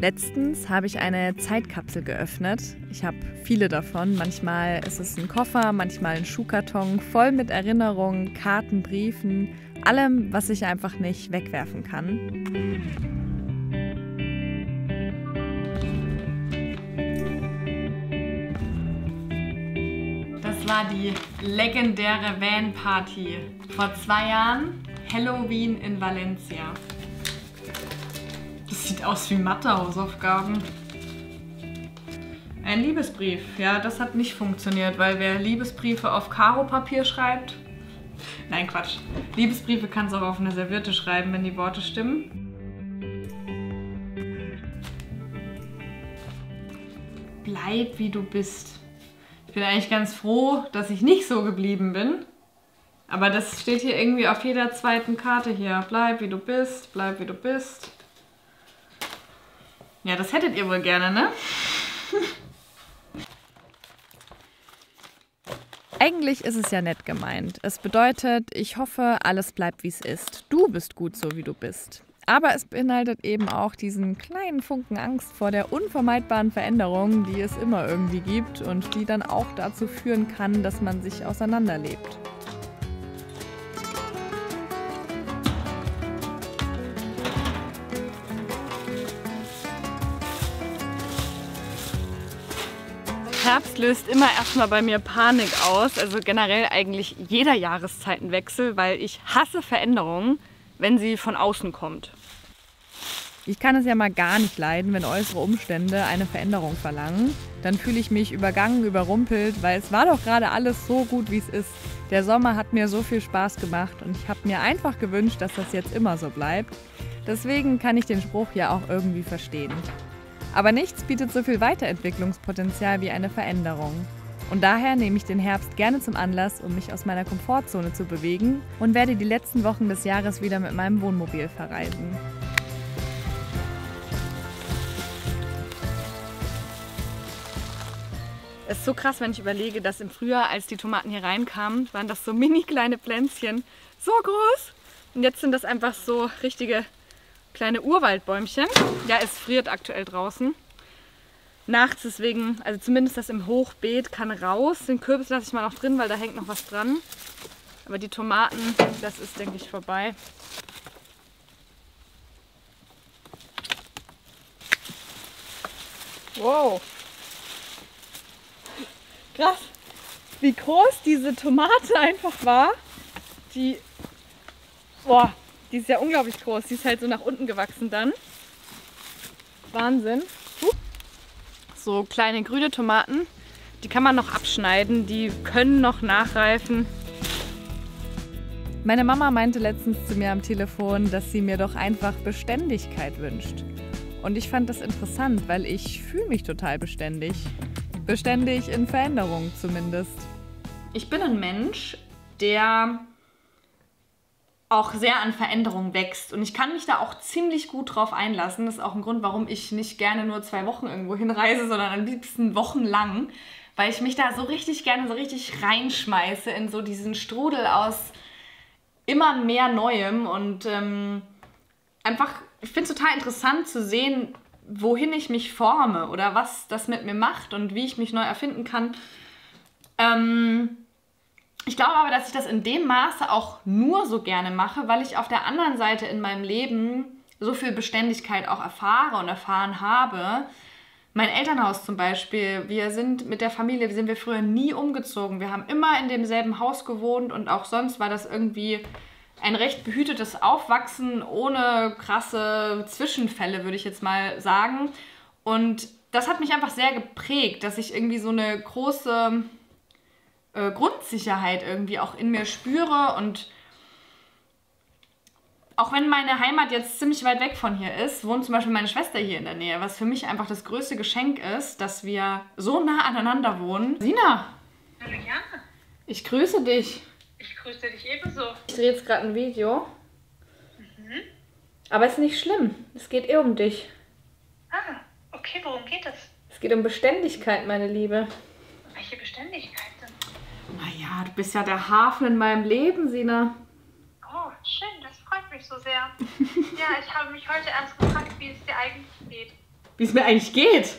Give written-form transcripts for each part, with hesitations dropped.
Letztens habe ich eine Zeitkapsel geöffnet. Ich habe viele davon. Manchmal ist es ein Koffer, manchmal ein Schuhkarton, voll mit Erinnerungen, Karten, Briefen, allem, was ich einfach nicht wegwerfen kann. Das war die legendäre Van-Party. Vor 2 Jahren, Halloween in Valencia. Das sieht aus wie Mathe-Hausaufgaben. Ein Liebesbrief. Ja, das hat nicht funktioniert, weil wer Liebesbriefe auf Karo-Papier schreibt... Nein, Quatsch. Liebesbriefe kannst du auch auf eine Serviette schreiben, wenn die Worte stimmen. Bleib wie du bist. Ich bin eigentlich ganz froh, dass ich nicht so geblieben bin. Aber das steht hier irgendwie auf jeder zweiten Karte hier. Bleib wie du bist, bleib wie du bist. Ja, das hättet ihr wohl gerne, ne? Eigentlich ist es ja nett gemeint. Es bedeutet, ich hoffe, alles bleibt wie es ist. Du bist gut so, wie du bist. Aber es beinhaltet eben auch diesen kleinen Funken Angst vor der unvermeidbaren Veränderung, die es immer irgendwie gibt und die dann auch dazu führen kann, dass man sich auseinanderlebt. Herbst löst immer erstmal bei mir Panik aus, also generell eigentlich jeder Jahreszeitenwechsel, weil ich hasse Veränderungen, wenn sie von außen kommt. Ich kann es ja mal gar nicht leiden, wenn äußere Umstände eine Veränderung verlangen. Dann fühle ich mich übergangen, überrumpelt, weil es war doch gerade alles so gut, wie es ist. Der Sommer hat mir so viel Spaß gemacht und ich habe mir einfach gewünscht, dass das jetzt immer so bleibt. Deswegen kann ich den Spruch ja auch irgendwie verstehen. Aber nichts bietet so viel Weiterentwicklungspotenzial wie eine Veränderung. Und daher nehme ich den Herbst gerne zum Anlass, um mich aus meiner Komfortzone zu bewegen und werde die letzten Wochen des Jahres wieder mit meinem Wohnmobil verreisen. Es ist so krass, wenn ich überlege, dass im Frühjahr, als die Tomaten hier reinkamen, waren das so mini kleine Pflänzchen, so groß. Und jetzt sind das einfach so richtige kleine Urwaldbäumchen. Ja, es friert aktuell draußen. Nachts deswegen, also zumindest das im Hochbeet kann raus. Den Kürbis lasse ich mal noch drin, weil da hängt noch was dran. Aber die Tomaten, das ist, denke ich, vorbei. Wow. Krass, wie groß diese Tomate einfach war. Die ist ja unglaublich groß. Die ist halt so nach unten gewachsen dann. Wahnsinn. So kleine grüne Tomaten, die kann man noch abschneiden. Die können noch nachreifen. Meine Mama meinte letztens zu mir am Telefon, dass sie mir doch einfach Beständigkeit wünscht. Und ich fand das interessant, weil ich fühle mich total beständig. Beständig in Veränderung zumindest. Ich bin ein Mensch, der auch sehr an Veränderungen wächst. Und ich kann mich da auch ziemlich gut drauf einlassen. Das ist auch ein Grund, warum ich nicht gerne nur 2 Wochen irgendwo hinreise, sondern am liebsten wochenlang. Weil ich mich da so richtig gerne so richtig reinschmeiße in so diesen Strudel aus immer mehr Neuem. Und einfach, ich finde es total interessant zu sehen, wohin ich mich forme oder was das mit mir macht und wie ich mich neu erfinden kann. Ich glaube aber, dass ich das in dem Maße auch nur so gerne mache, weil ich auf der anderen Seite in meinem Leben so viel Beständigkeit auch erfahre und erfahren habe. Mein Elternhaus zum Beispiel, wir sind mit der Familie, sind wir früher nie umgezogen. Wir haben immer in demselben Haus gewohnt und auch sonst war das irgendwie ein recht behütetes Aufwachsen ohne krasse Zwischenfälle, würde ich jetzt mal sagen. Und das hat mich einfach sehr geprägt, dass ich irgendwie so eine große Grundsicherheit irgendwie auch in mir spüre. Und auch wenn meine Heimat jetzt ziemlich weit weg von hier ist, wohnt zum Beispiel meine Schwester hier in der Nähe, was für mich einfach das größte Geschenk ist, dass wir so nah aneinander wohnen. Sina! Hallo Jana! Ich grüße dich! Ich grüße dich ebenso. Ich drehe jetzt gerade ein Video. Aber es ist nicht schlimm. Es geht eh um dich. Ah, okay, worum geht es? Es geht um Beständigkeit, meine Liebe. Welche Beständigkeit denn? Naja, du bist ja der Hafen in meinem Leben, Sina. Oh, schön, das freut mich so sehr. Ja, ich habe mich heute erst gefragt, wie es dir eigentlich geht. wie es mir eigentlich geht.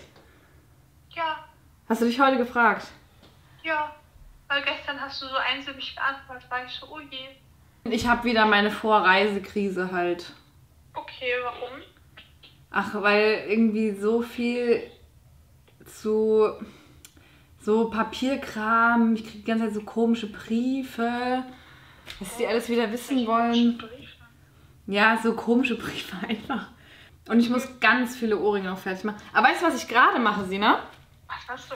Ja, Hast du dich heute gefragt? ja. Weil gestern hast du so einsilbig geantwortet, war ich so, oh je. Ich habe wieder meine Vorreisekrise halt. Okay, warum? Ach, weil irgendwie so viel zu so Papierkram, ich kriege die ganze Zeit so komische Briefe, dass die alles wieder wissen wollen. Ja, so komische Briefe einfach. Und ich muss ganz viele Ohrringe noch fertig machen. Aber weißt du, was ich gerade mache, Sina? Was machst du?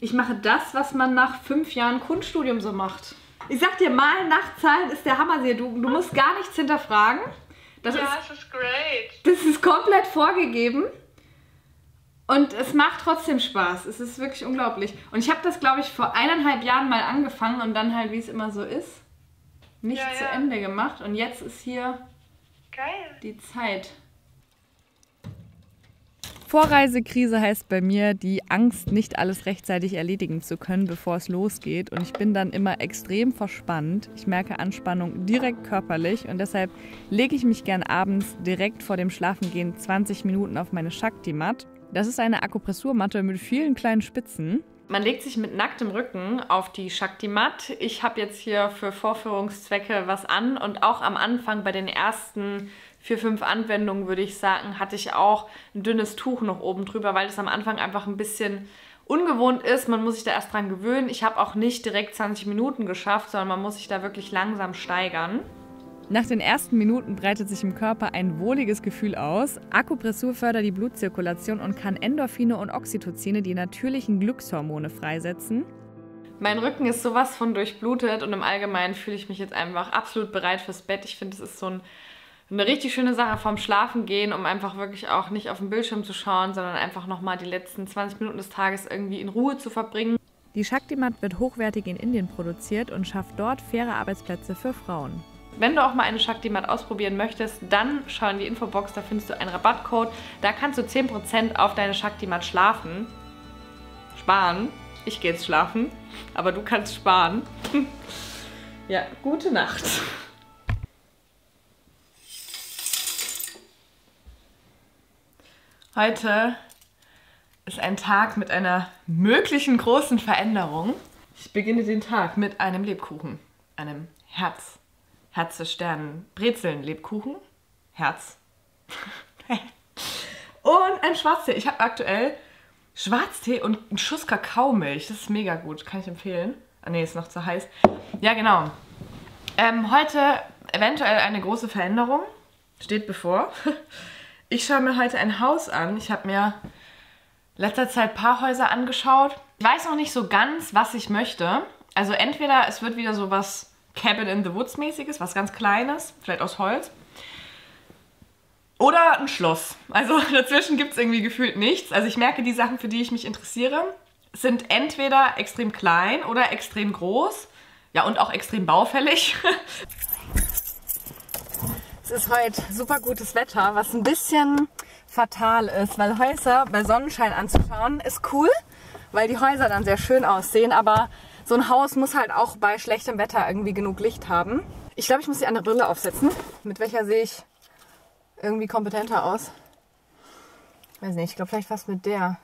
Ich mache das, was man nach 5 Jahren Kunststudium so macht. Ich sag dir, Malen, Nachzahlen ist der Hammer. Du musst gar nichts hinterfragen. Das ist great. Das ist komplett vorgegeben. Und es macht trotzdem Spaß. Es ist wirklich unglaublich. Und ich habe das, glaube ich, vor 1,5 Jahren mal angefangen und dann halt, wie es immer so ist, nicht zu Ende gemacht. Und jetzt ist hier die Zeit. Vorreisekrise heißt bei mir die Angst, nicht alles rechtzeitig erledigen zu können, bevor es losgeht. Und ich bin dann immer extrem verspannt. Ich merke Anspannung direkt körperlich und deshalb lege ich mich gern abends direkt vor dem Schlafengehen 20 Minuten auf meine Shakti-Mat. Das ist eine Akupressurmatte mit vielen kleinen Spitzen. Man legt sich mit nacktem Rücken auf die Shakti-Mat. Ich habe jetzt hier für Vorführungszwecke was an und auch am Anfang bei den ersten 4, 5 Anwendungen, würde ich sagen, hatte ich auch ein dünnes Tuch noch oben drüber, weil das am Anfang einfach ein bisschen ungewohnt ist. Man muss sich da erst dran gewöhnen. Ich habe auch nicht direkt 20 Minuten geschafft, sondern man muss sich da wirklich langsam steigern. Nach den ersten Minuten breitet sich im Körper ein wohliges Gefühl aus. Akupressur fördert die Blutzirkulation und kann Endorphine und Oxytocine, die natürlichen Glückshormone, freisetzen. Mein Rücken ist sowas von durchblutet und im Allgemeinen fühle ich mich jetzt einfach absolut bereit fürs Bett. Ich finde, es ist so eine richtig schöne Sache vorm Schlafengehen, um einfach wirklich auch nicht auf den Bildschirm zu schauen, sondern einfach nochmal die letzten 20 Minuten des Tages irgendwie in Ruhe zu verbringen. Die Shakti-Mat wird hochwertig in Indien produziert und schafft dort faire Arbeitsplätze für Frauen. Wenn du auch mal eine Shakti-Mat ausprobieren möchtest, dann schau in die Infobox, da findest du einen Rabattcode. Da kannst du 10% auf deine Shakti-Mat sparen. Ich gehe jetzt schlafen, aber du kannst sparen. Ja, gute Nacht. Heute ist ein Tag mit einer möglichen großen Veränderung. Ich beginne den Tag mit einem Lebkuchen, einem Brezeln-Lebkuchen, Herz. Und ein Schwarztee. Ich habe aktuell Schwarztee und einen Schuss Kakaomilch. Das ist mega gut, kann ich empfehlen. Ah ne, ist noch zu heiß. Ja, genau. Heute eventuell eine große Veränderung. Steht bevor. Ich schaue mir heute ein Haus an. Ich habe mir letzter Zeit ein paar Häuser angeschaut. Ich weiß noch nicht so ganz, was ich möchte. Also entweder es wird wieder so was Cabin in the Woods mäßiges, was ganz Kleines, vielleicht aus Holz. Oder ein Schloss. Also dazwischen gibt es irgendwie gefühlt nichts. Also ich merke, die Sachen, für die ich mich interessiere, sind entweder extrem klein oder extrem groß. Ja, und auch extrem baufällig. Es ist heute super gutes Wetter, was ein bisschen fatal ist, weil Häuser bei Sonnenschein anzuschauen ist cool, weil die Häuser dann sehr schön aussehen, aber so ein Haus muss halt auch bei schlechtem Wetter irgendwie genug Licht haben. Ich glaube, ich muss die andere Brille aufsetzen. Mit welcher sehe ich irgendwie kompetenter aus? Weiß nicht, ich glaube vielleicht fast mit der.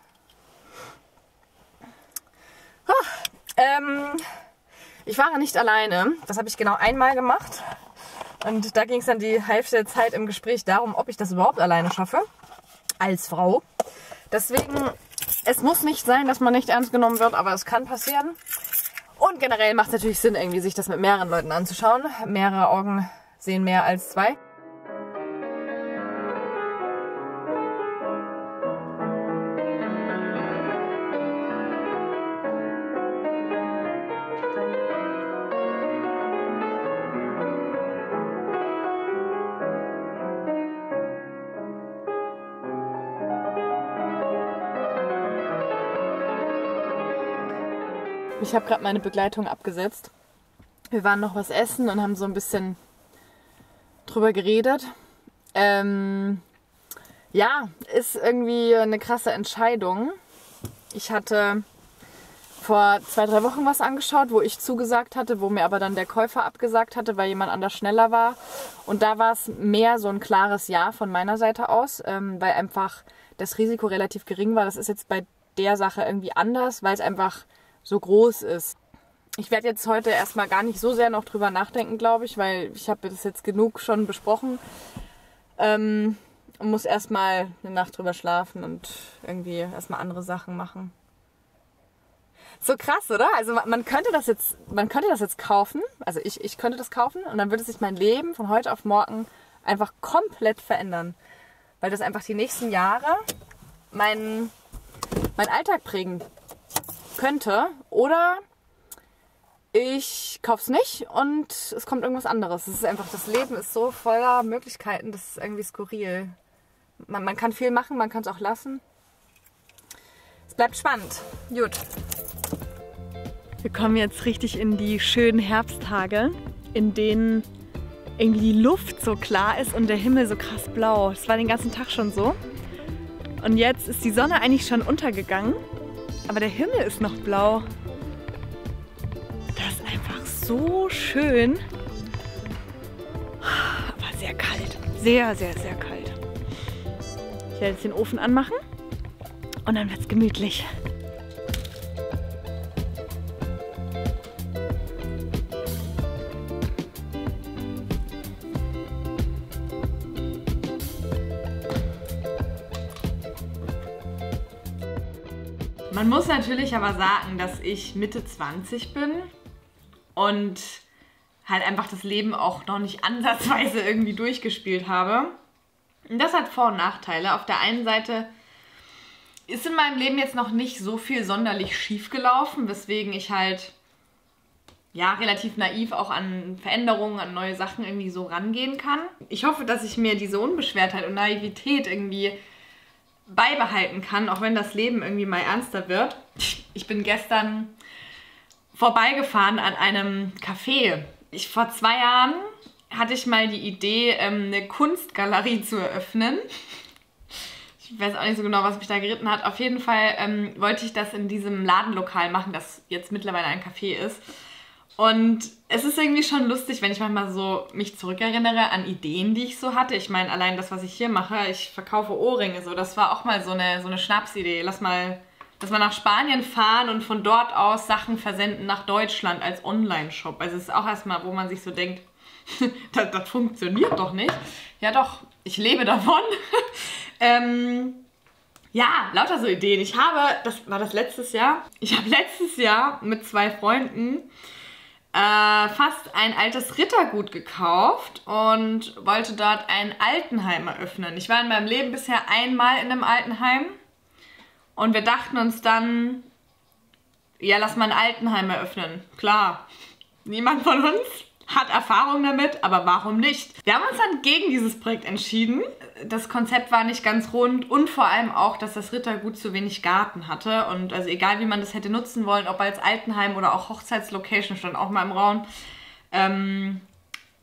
Ich war nicht alleine. Das habe ich genau einmal gemacht. Und da ging es dann die Hälfte der Zeit im Gespräch darum, ob ich das überhaupt alleine schaffe. Als Frau. Deswegen, es muss nicht sein, dass man nicht ernst genommen wird, aber es kann passieren. Und generell macht es natürlich Sinn, irgendwie sich das mit mehreren Leuten anzuschauen. Mehrere Augen sehen mehr als 2. Ich habe gerade meine Begleitung abgesetzt. Wir waren noch was essen und haben so ein bisschen drüber geredet. Ja, ist irgendwie eine krasse Entscheidung. Ich hatte vor 2, 3 Wochen was angeschaut, wo ich zugesagt hatte, wo mir aber dann der Käufer abgesagt hatte, weil jemand anders schneller war. Und da war es mehr so ein klares Ja von meiner Seite aus, weil einfach das Risiko relativ gering war. Das ist jetzt bei der Sache irgendwie anders, weil es einfach so groß ist. Ich werde jetzt heute erstmal gar nicht so sehr noch drüber nachdenken, glaube ich, weil ich habe das jetzt genug schon besprochen. Und muss erstmal eine Nacht drüber schlafen und irgendwie erstmal andere Sachen machen. So krass, oder? Also man könnte das jetzt kaufen, also ich könnte das kaufen und dann würde sich mein Leben von heute auf morgen einfach komplett verändern. Weil das einfach die nächsten Jahre meinen Alltag prägen könnte. Oder ich kaufe es nicht und es kommt irgendwas anderes. Es ist einfach, das Leben ist so voller Möglichkeiten, das ist irgendwie skurril. Man kann viel machen, man kann es auch lassen. Es bleibt spannend. Gut. Wir kommen jetzt richtig in die schönen Herbsttage, in denen irgendwie die Luft so klar ist und der Himmel so krass blau. Das war den ganzen Tag schon so. Und jetzt ist die Sonne eigentlich schon untergegangen, aber der Himmel ist noch blau. Das ist einfach so schön, aber sehr kalt. Sehr, sehr, sehr kalt. Ich werde jetzt den Ofen anmachen und dann wird es gemütlich. Man muss natürlich aber sagen, dass ich Mitte 20 bin und halt einfach das Leben auch noch nicht ansatzweise irgendwie durchgespielt habe. Und das hat Vor- und Nachteile. Auf der einen Seite ist in meinem Leben jetzt noch nicht so viel sonderlich schief gelaufen, weswegen ich halt ja relativ naiv auch an Veränderungen, an neue Sachen irgendwie so rangehen kann. Ich hoffe, dass ich mir diese Unbeschwertheit und Naivität irgendwie beibehalten kann, auch wenn das Leben irgendwie mal ernster wird. Ich bin gestern vorbeigefahren an einem Café. Vor 2 Jahren hatte ich mal die Idee, eine Kunstgalerie zu eröffnen. Ich weiß auch nicht so genau, was mich da geritten hat. Auf jeden Fall wollte ich das in diesem Ladenlokal machen, das jetzt mittlerweile ein Café ist. Und es ist irgendwie schon lustig, wenn ich manchmal so mich zurückerinnere an Ideen, die ich so hatte. Ich meine, allein das, was ich hier mache, ich verkaufe Ohrringe, so, das war auch mal so eine Schnapsidee. Lass mal nach Spanien fahren und von dort aus Sachen versenden nach Deutschland als Online-Shop. Also es ist auch erstmal, wo man sich so denkt, das funktioniert doch nicht. Ja doch, ich lebe davon. Ja, lauter so Ideen. Das war letztes Jahr. Ich habe letztes Jahr mit 2 Freunden fast ein altes Rittergut gekauft und wollte dort ein Altenheim eröffnen. Ich war in meinem Leben bisher einmal in einem Altenheim und wir dachten uns dann, ja, lass mal ein Altenheim eröffnen. Klar, niemand von uns hat Erfahrung damit, aber warum nicht? Wir haben uns dann gegen dieses Projekt entschieden. Das Konzept war nicht ganz rund und vor allem auch, dass das Rittergut zu wenig Garten hatte. Und also egal, wie man das hätte nutzen wollen, ob als Altenheim oder auch Hochzeitslocation, stand auch mal im Raum.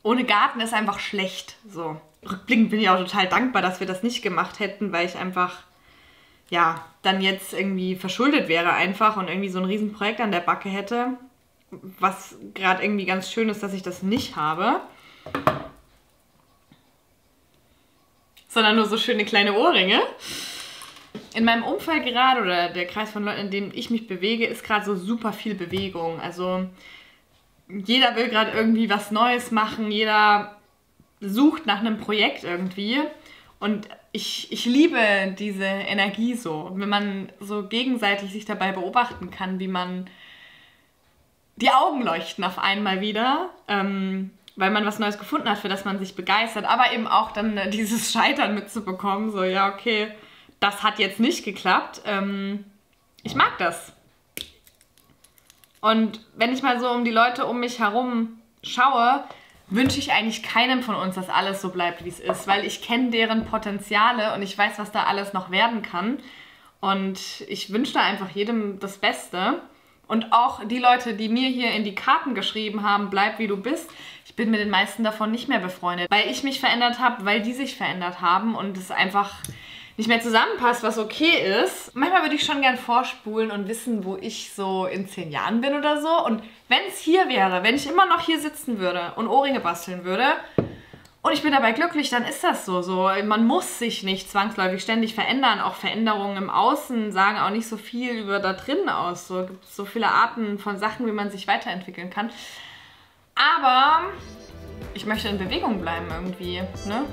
Ohne Garten ist einfach schlecht. So. Rückblickend bin ich auch total dankbar, dass wir das nicht gemacht hätten, weil ich einfach, ja, dann jetzt irgendwie verschuldet wäre einfach und irgendwie so ein Riesenprojekt an der Backe hätte. Was gerade irgendwie ganz schön ist, dass ich das nicht habe. Sondern nur so schöne kleine Ohrringe. In meinem Umfeld gerade, oder der Kreis von Leuten, in dem ich mich bewege, ist gerade so super viel Bewegung. Also jeder will gerade irgendwie was Neues machen, jeder sucht nach einem Projekt irgendwie. Und ich liebe diese Energie so. Wenn man so gegenseitig sich dabei beobachten kann, wie man die Augen leuchten auf einmal wieder, weil man was Neues gefunden hat, für das man sich begeistert, aber eben auch dann dieses Scheitern mitzubekommen, so ja, okay, das hat jetzt nicht geklappt. Ich mag das. Und wenn ich mal so um die Leute um mich herum schaue, wünsche ich eigentlich keinem von uns, dass alles so bleibt, wie es ist, weil ich kenne deren Potenziale und ich weiß, was da alles noch werden kann. Und ich wünsche da einfach jedem das Beste. Und auch die Leute, die mir hier in die Karten geschrieben haben, bleib wie du bist, ich bin mit den meisten davon nicht mehr befreundet, weil ich mich verändert habe, weil die sich verändert haben und es einfach nicht mehr zusammenpasst, was okay ist. Manchmal würde ich schon gern vorspulen und wissen, wo ich so in 10 Jahren bin oder so. Und wenn es hier wäre, wenn ich immer noch hier sitzen würde und Ohrringe basteln würde und ich bin dabei glücklich, dann ist das so. Man muss sich nicht zwangsläufig ständig verändern. Auch Veränderungen im Außen sagen auch nicht so viel über da drinnen aus. So gibt es so viele Arten von Sachen, wie man sich weiterentwickeln kann. Aber ich möchte in Bewegung bleiben irgendwie, ne?